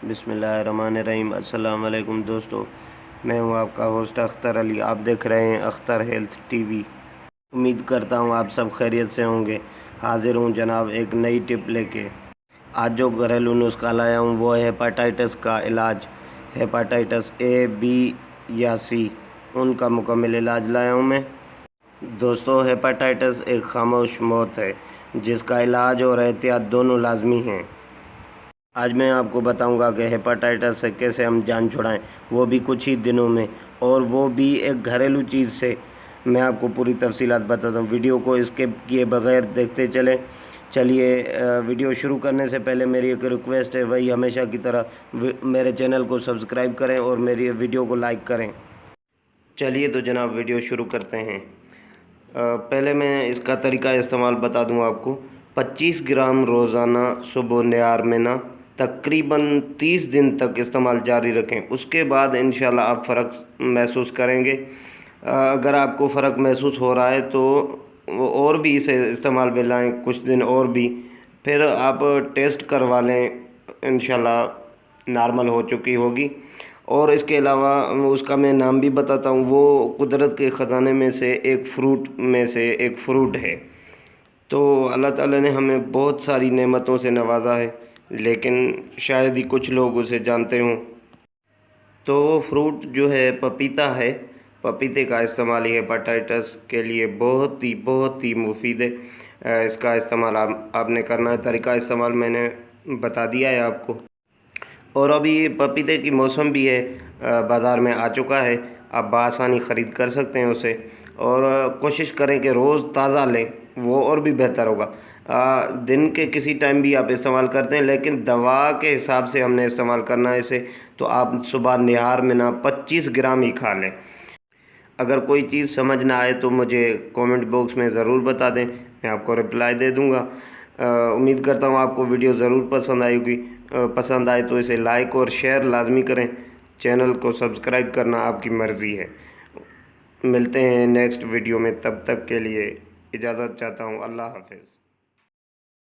बिस्मिल्लाहिर्रहमानिर्रहीम। अस्सलाम वालेकुम दोस्तों, मैं हूं आपका होस्ट अख्तर अली। आप देख रहे हैं अख्तर हेल्थ टीवी। उम्मीद करता हूं आप सब खैरियत से होंगे। हाजिर हूं जनाब एक नई टिप लेके। आज जो घरेलू नुस्खा लाया हूं वो है हेपाटाइटिस का इलाज। हेपाटाइटिस ए, बी या सी, उनका मुकम्मल इलाज लाया हूं मैं। दोस्तों, हेपाटाइटिस एक खामोश मौत है जिसका इलाज और एहतियात दोनों लाजमी हैं। आज मैं आपको बताऊंगा कि हेपाटाइटिस से कैसे हम जान छुड़ाएं, वो भी कुछ ही दिनों में, और वो भी एक घरेलू चीज़ से। मैं आपको पूरी तफसीलात बताता हूं। वीडियो को स्किप किए बगैर देखते चलें। चलिए, वीडियो शुरू करने से पहले मेरी एक रिक्वेस्ट है, वही हमेशा की तरह मेरे चैनल को सब्सक्राइब करें और मेरी वीडियो को लाइक करें। चलिए तो जनाब वीडियो शुरू करते हैं। पहले मैं इसका तरीका इस्तेमाल बता दूं आपको। 25 ग्राम रोज़ाना सुबह निहार में ना तकरीबन 30 दिन तक इस्तेमाल जारी रखें। उसके बाद इंशाल्लाह आप फ़र्क महसूस करेंगे। अगर आपको फ़र्क महसूस हो रहा है तो वो और भी इसे इस्तेमाल में लाएँ कुछ दिन और भी, फिर आप टेस्ट करवा लें, इंशाल्लाह नॉर्मल हो चुकी होगी। और इसके अलावा उसका मैं नाम भी बताता हूँ। वो कुदरत के ख़जाने में से एक फ़्रूट है। तो अल्लाह ताला ने हमें बहुत सारी नेमतों से नवाजा है, लेकिन शायद ही कुछ लोग उसे जानते हों। तो वो फ्रूट जो है पपीता है। पपीते का इस्तेमाल ये हेपाटाइटिस के लिए बहुत ही मुफीद है। इसका इस्तेमाल आपने करना है। तरीका इस्तेमाल मैंने बता दिया है आपको। और अभी पपीते की मौसम भी है, बाज़ार में आ चुका है। आप बआसानी ख़रीद कर सकते हैं उसे। और कोशिश करें कि रोज़ ताज़ा लें, वो और भी बेहतर होगा। दिन के किसी टाइम भी आप इस्तेमाल करते हैं, लेकिन दवा के हिसाब से हमने इस्तेमाल करना है इसे। तो आप सुबह निहार में ना 25 ग्राम ही खा लें। अगर कोई चीज़ समझ ना आए तो मुझे कमेंट बॉक्स में ज़रूर बता दें, मैं आपको रिप्लाई दे दूँगा। उम्मीद करता हूँ आपको वीडियो ज़रूर पसंद आई होगी। पसंद आए तो इसे लाइक और शेयर लाजमी करें। चैनल को सब्सक्राइब करना आपकी मर्ज़ी है। मिलते हैं नेक्स्ट वीडियो में, तब तक के लिए इजाज़त चाहता हूँ। अल्लाह हाफ़िज़।